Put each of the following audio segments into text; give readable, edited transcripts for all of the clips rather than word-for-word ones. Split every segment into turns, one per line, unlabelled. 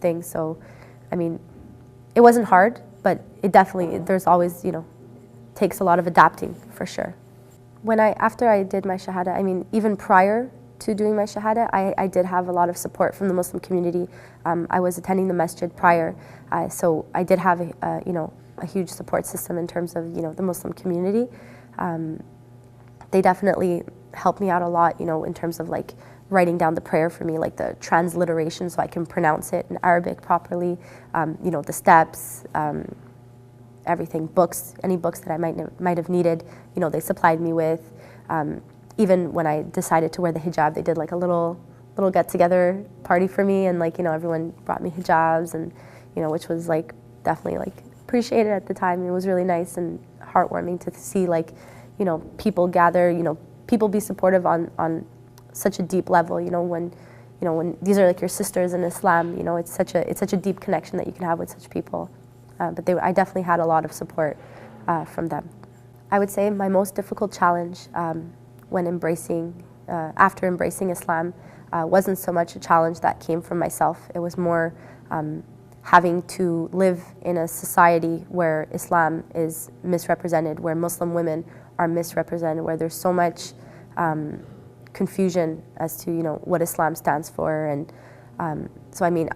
thing. So, I mean, it wasn't hard, but it definitely, there's always, takes a lot of adapting for sure. After I did my Shahada, I mean, even prior to doing my Shahada, I did have a lot of support from the Muslim community. I was attending the masjid prior, so I did have a huge support system in terms of, the Muslim community. They definitely helped me out a lot, in terms of like writing down the prayer for me, like the transliteration so I can pronounce it in Arabic properly, the steps, everything, books, any books that I might have needed, they supplied me with. Even when I decided to wear the hijab, they did like a little get-together party for me, and like, everyone brought me hijabs, and which was like definitely like appreciated at the time. It was really nice and heartwarming to see like, people gather, people be supportive on such a deep level, when these are like your sisters in Islam, it's such a deep connection that you can have with such people. But I definitely had a lot of support from them. I would say my most difficult challenge when after embracing Islam wasn't so much a challenge that came from myself. It was more having to live in a society where Islam is misrepresented, where Muslim women are misrepresented, where there's so much confusion as to what Islam stands for, and so I mean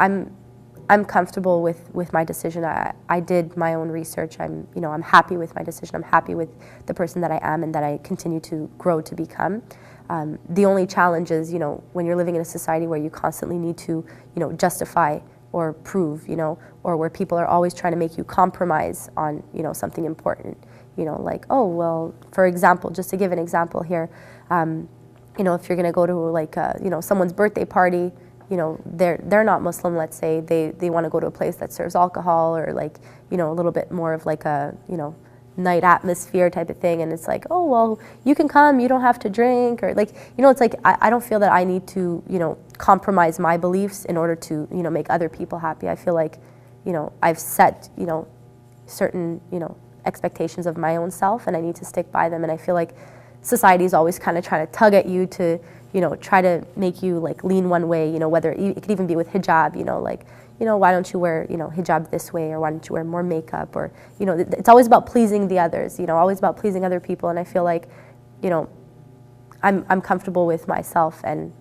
I'm comfortable with my decision. I did my own research. I'm happy with my decision. I'm happy with the person that I am and that I continue to grow to become. The only challenge is, when you're living in a society where you constantly need to, justify or prove, or where people are always trying to make you compromise on, something important. Like, oh, well, for example, just to give an example here, if you're going to go to like, someone's birthday party, they're not Muslim, let's say, they want to go to a place that serves alcohol, or like, a little bit more of like a, night atmosphere type of thing, and it's like, oh, well, you can come, you don't have to drink, or like, it's like, I don't feel that I need to, compromise my beliefs in order to, make other people happy. I feel like, I've set, certain, expectations of my own self, and I need to stick by them, and I feel like society is always kind of trying to tug at you to, try to make you like lean one way, whether it could even be with hijab, like, why don't you wear, hijab this way, or why don't you wear more makeup, or, it's always about pleasing the others, always about pleasing other people, and I feel like, I'm comfortable with myself, and,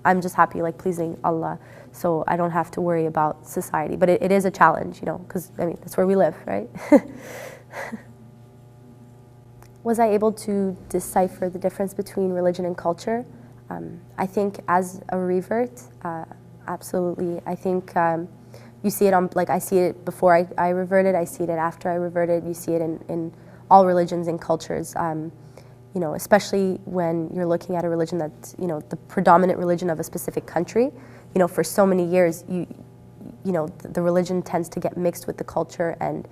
I'm just happy like pleasing Allah, so I don't have to worry about society, but it is a challenge, because, I mean, that's where we live, right? Was I able to decipher the difference between religion and culture? I think as a revert, absolutely. I think you see it on, like I see it before I reverted, I see it after I reverted, you see it in all religions and cultures, especially when you're looking at a religion that's, the predominant religion of a specific country. For so many years, the religion tends to get mixed with the culture, and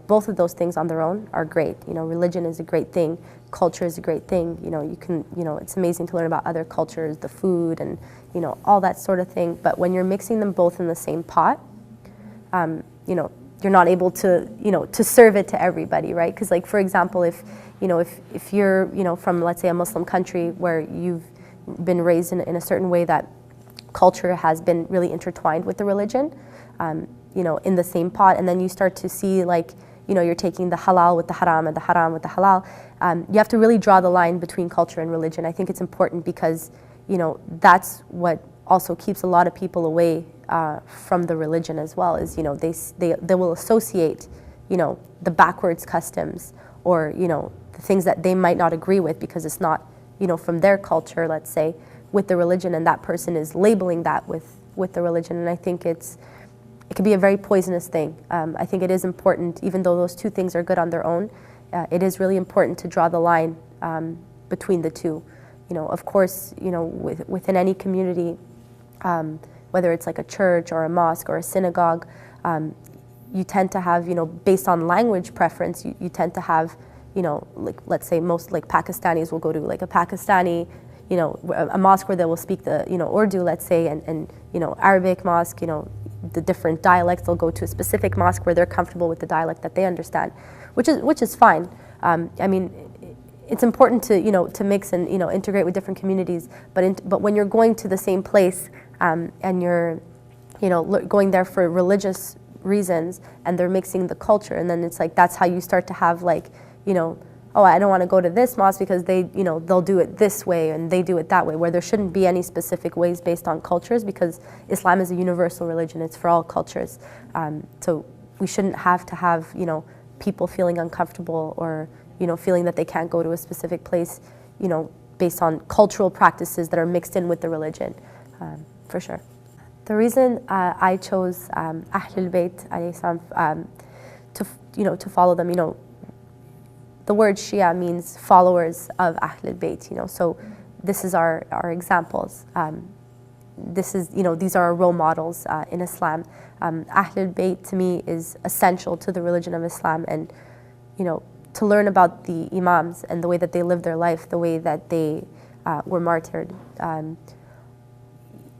both of those things on their own are great. Religion is a great thing, culture is a great thing. You can, it's amazing to learn about other cultures, the food, and all that sort of thing. But when you're mixing them both in the same pot, you're not able to, to serve it to everybody, right? Because, like, for example, if you're, from, let's say, a Muslim country where you've been raised in a certain way that culture has been really intertwined with the religion, in the same pot, and then you start to see, like, you're taking the halal with the haram and the haram with the halal. You have to really draw the line between culture and religion. I think it's important because, that's what also keeps a lot of people away from the religion as well, is, they will associate, the backwards customs, or, the things that they might not agree with because it's not, from their culture, let's say, with the religion, and that person is labeling that with the religion. And I think it can be a very poisonous thing. I think it is important, even though those two things are good on their own, it is really important to draw the line between the two. Of course, within any community, whether it's like a church or a mosque or a synagogue, you tend to have, based on language preference, you tend to have, like, let's say most like Pakistanis will go to like a Pakistani, a mosque where they will speak the, Urdu, let's say, and Arabic mosque, the different dialects, they'll go to a specific mosque where they're comfortable with the dialect that they understand, which is fine. I mean, it's important to to mix and integrate with different communities, but when you're going to the same place and you're going there for religious reasons, and they're mixing the culture, and then it's like that's how you start to have like, oh, I don't want to go to this mosque because they'll do it this way and they do it that way, where there shouldn't be any specific ways based on cultures, because Islam is a universal religion. It's for all cultures. So we shouldn't have to have, people feeling uncomfortable or, feeling that they can't go to a specific place, based on cultural practices that are mixed in with the religion, for sure. The reason I chose Ahlul Bayt alayhi salam, to follow them, the word Shia means followers of Ahlul Bayt, so this is our examples. These are our role models in Islam. Ahlul Bayt to me is essential to the religion of Islam, and to learn about the Imams and the way that they lived their life, the way that they were martyred.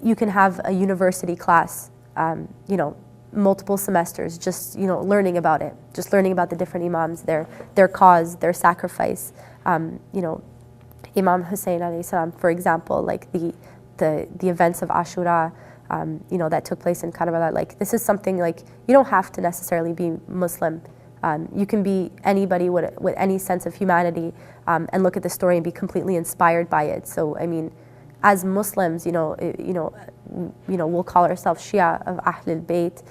You can have a university class, multiple semesters, just learning about it, just learning about the different Imams, their cause, their sacrifice. Imam Hussein alayhi salam, for example, like the events of Ashura, that took place in Karbala. Like, this is something, like, you don't have to necessarily be Muslim. You can be anybody with any sense of humanity, and look at the story and be completely inspired by it. So I mean, as Muslims, we'll call ourselves Shia of Ahlul Bayt.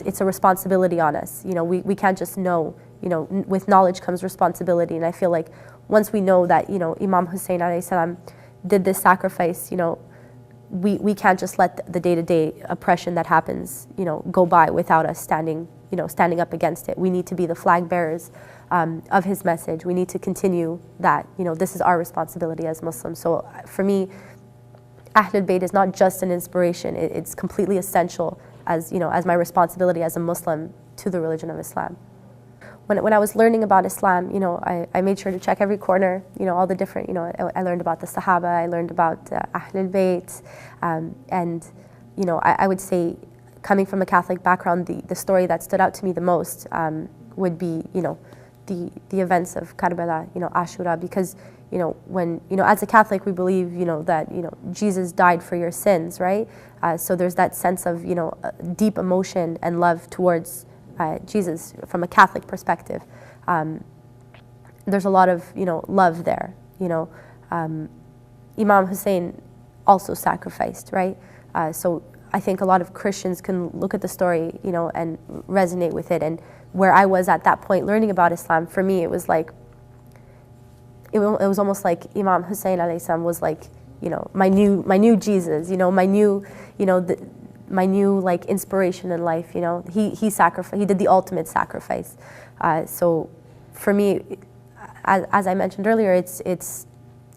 It's a responsibility on us. We can't just know. With knowledge comes responsibility, and I feel like once we know that Imam Hussein alayhi salam did this sacrifice, we can't just let the day-to-day oppression that happens go by without us standing up against it. We need to be the flag bearers of his message. We need to continue that. This is our responsibility as Muslims. So for me, Ahlul Bayt is not just an inspiration. It's completely essential as my responsibility as a Muslim to the religion of Islam. When I was learning about Islam, I made sure to check every corner, all the different, I learned about the Sahaba, I learned about Ahlul Bayt, and I would say, coming from a Catholic background, the story that stood out to me the most would be, the events of Karbala, Ashura, because when as a Catholic we believe that Jesus died for your sins, right? So there's that sense of deep emotion and love towards Jesus from a Catholic perspective. There's a lot of love there. Imam Hussein also sacrificed, right? So I think a lot of Christians can look at the story, and resonate with it. And where I was at that point learning about Islam, for me it was like, it was almost like Imam Hussein alayhi salam was like, my new Jesus, my new like inspiration in life. He sacrificed. He did the ultimate sacrifice. So for me, as I mentioned earlier, it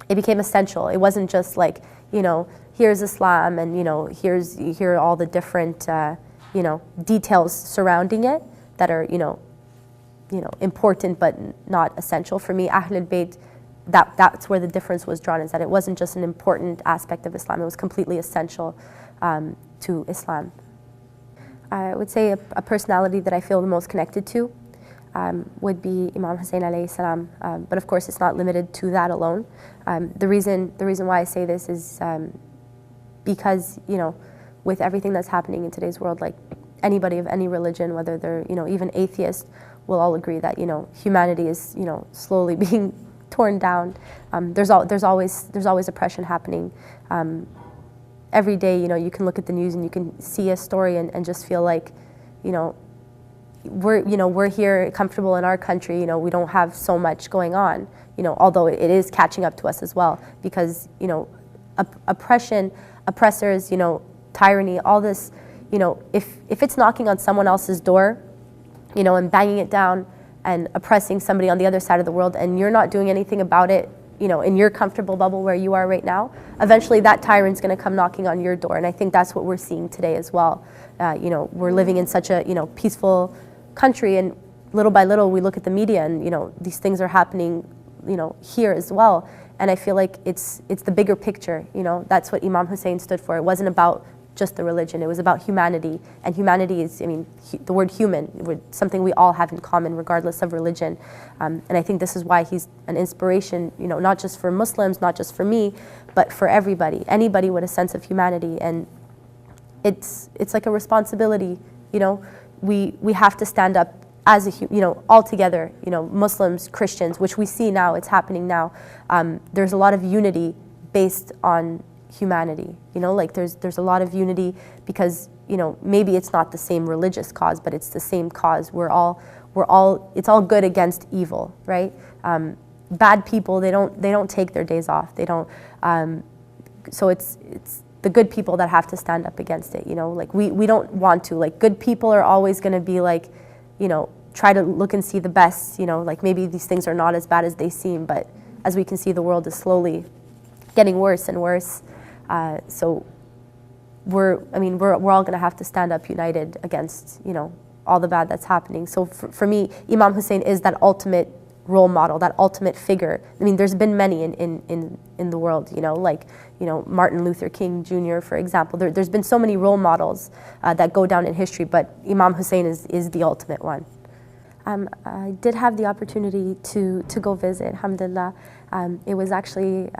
became essential. It wasn't just like here's Islam and here are all the different details surrounding it that are important but not essential. For me, Ahlul Bayt, that's where the difference was drawn, is that it wasn't just an important aspect of Islam, it was completely essential to Islam. I would say a personality that I feel the most connected to would be Imam Hussein alayhi salam, but of course it's not limited to that alone. The reason why I say this is because with everything that's happening in today's world, like anybody of any religion, whether they're even atheist, will all agree that humanity is slowly being torn down. There's always oppression happening. Every day, you can look at the news and you can see a story and just feel like, we're here comfortable in our country. We don't have so much going on. Although it is catching up to us as well, because oppression, oppressors, tyranny, all this. If it's knocking on someone else's door, and banging it down and oppressing somebody on the other side of the world, and you're not doing anything about it, in your comfortable bubble where you are right now, eventually that tyrant's going to come knocking on your door. And I think that's what we're seeing today as well. We're living in such a peaceful country, and little by little we look at the media and these things are happening here as well. And I feel like it's the bigger picture. That's what Imam Hussein stood for. It wasn't about just the religion. It was about humanity, and humanity is, I mean, the word human, something we all have in common regardless of religion. And I think this is why he's an inspiration, you know, not just for Muslims, not just for me, but for everybody, anybody with a sense of humanity. And it's like a responsibility, you know. We have to stand up as a, you know, all together, you know, Muslims, Christians, which we see now, it's happening now. There's a lot of unity based on humanity, you know, like there's a lot of unity because, you know, maybe it's not the same religious cause, but it's the same cause. It's all good against evil, right? Bad people, they don't take their days off. They don't, so it's the good people that have to stand up against it, you know, like we don't want to, like good people are always going to be like, you know, try to look and see the best, you know, like maybe these things are not as bad as they seem, but as we can see, the world is slowly getting worse and worse. So we're all going to have to stand up united against, you know, all the bad that's happening. So for me, Imam Hussein is that ultimate role model, that ultimate figure. I mean, there's been many in the world, you know, like, you know, Martin Luther King Jr., for example. There's been so many role models that go down in history, but Imam Hussein is the ultimate one. I did have the opportunity to go visit, alhamdulillah. It was actually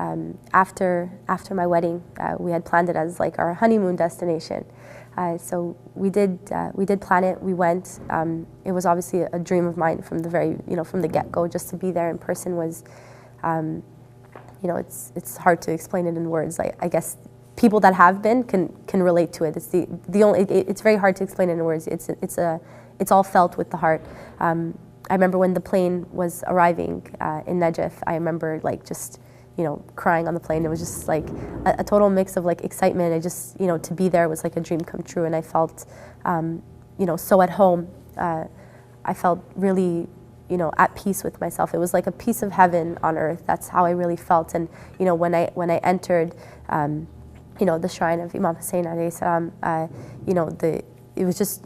after my wedding. We had planned it as like our honeymoon destination. So we did plan it. We went. It was obviously a dream of mine from the get-go. Just to be there in person was, you know, it's hard to explain it in words. I guess people that have been can relate to it. It's it's very hard to explain it in words. It's all felt with the heart. I remember when the plane was arriving in Najaf, I remember like just, you know, crying on the plane. It was just like a total mix of like excitement. I just, you know, to be there was like a dream come true, and I felt, you know, so at home. I felt really, you know, at peace with myself. It was like a piece of heaven on earth. That's how I really felt. And, you know, when I entered, you know, the shrine of Imam Hussein alayhi salam, you know, it was just,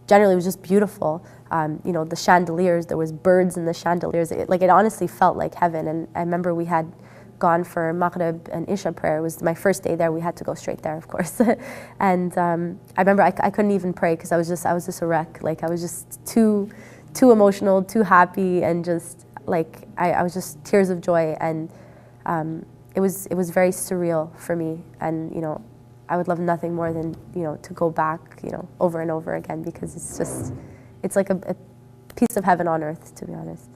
generally it was just beautiful. You know, the chandeliers, there was birds in the chandeliers. It honestly felt like heaven. And I remember we had gone for Maghrib and Isha prayer. It was my first day there. We had to go straight there, of course. And I remember I couldn't even pray because I was just a wreck. Like I was just too emotional, too happy, and just like I was just tears of joy. And it was very surreal for me. And, you know, I would love nothing more than, you know, to go back, you know, over and over again, because it's like a piece of heaven on earth, to be honest.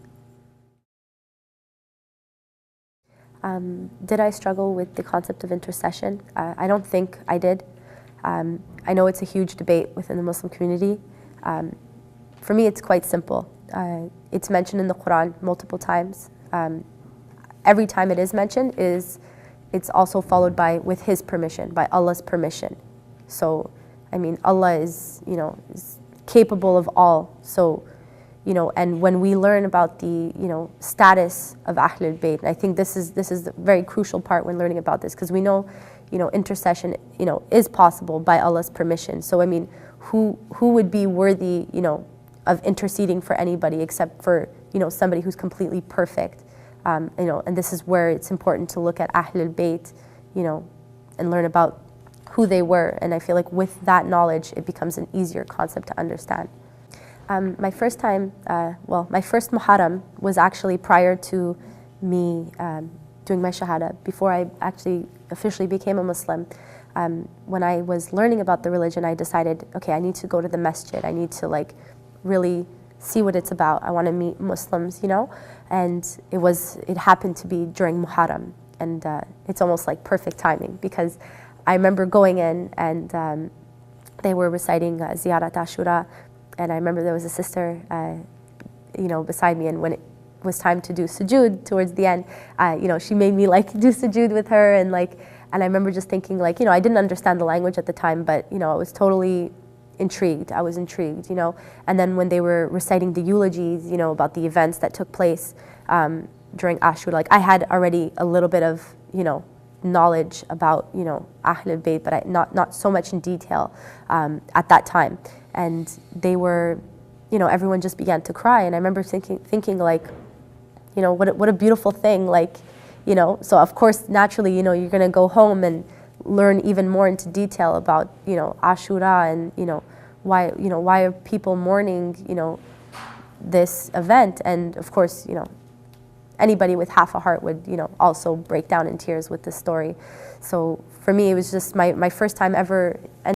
Did I struggle with the concept of intercession? I don't think I did. I know it's a huge debate within the Muslim community. For me, it's quite simple. It's mentioned in the Quran multiple times. Every time it is mentioned, it's also followed by with His permission, by Allah's permission. So, I mean, Allah is, you know, is capable of all. So, you know, and when we learn about the, you know, status of Ahlul Bayt, I think this is the very crucial part when learning about this, because we know, you know, intercession, you know, is possible by Allah's permission. So, I mean, who would be worthy, you know, of interceding for anybody except for, you know, somebody who's completely perfect. You know, and this is where it's important to look at Ahlul Bayt, you know, and learn about who they were. And I feel like with that knowledge, it becomes an easier concept to understand. My first time, my first Muharram was actually prior to me doing my Shahada, before I actually officially became a Muslim. When I was learning about the religion, I decided, okay, I need to go to the masjid. I need to like really see what it's about. I want to meet Muslims, you know? And it happened to be during Muharram. And it's almost like perfect timing, because I remember going in and they were reciting Ziyarat Ashura. And I remember there was a sister, you know, beside me, and when it was time to do sujood towards the end, you know, she made me like do sujood with her, and I remember just thinking, like, you know, I didn't understand the language at the time, but, you know, I was totally intrigued. I was intrigued, you know. And then when they were reciting the eulogies, you know, about the events that took place during Ashura, like I had already a little bit of, you know, knowledge about, you know, Ahlul Bayt, but not so much in detail at that time. And they were, you know, everyone just began to cry. And I remember thinking like, you know, what a beautiful thing, like, you know. So of course, naturally, you know, you're going to go home and learn even more into detail about, Ashura and, why are people mourning, this event. And of course, anybody with half a heart would, also break down in tears with this story. So for me, it was just my first time ever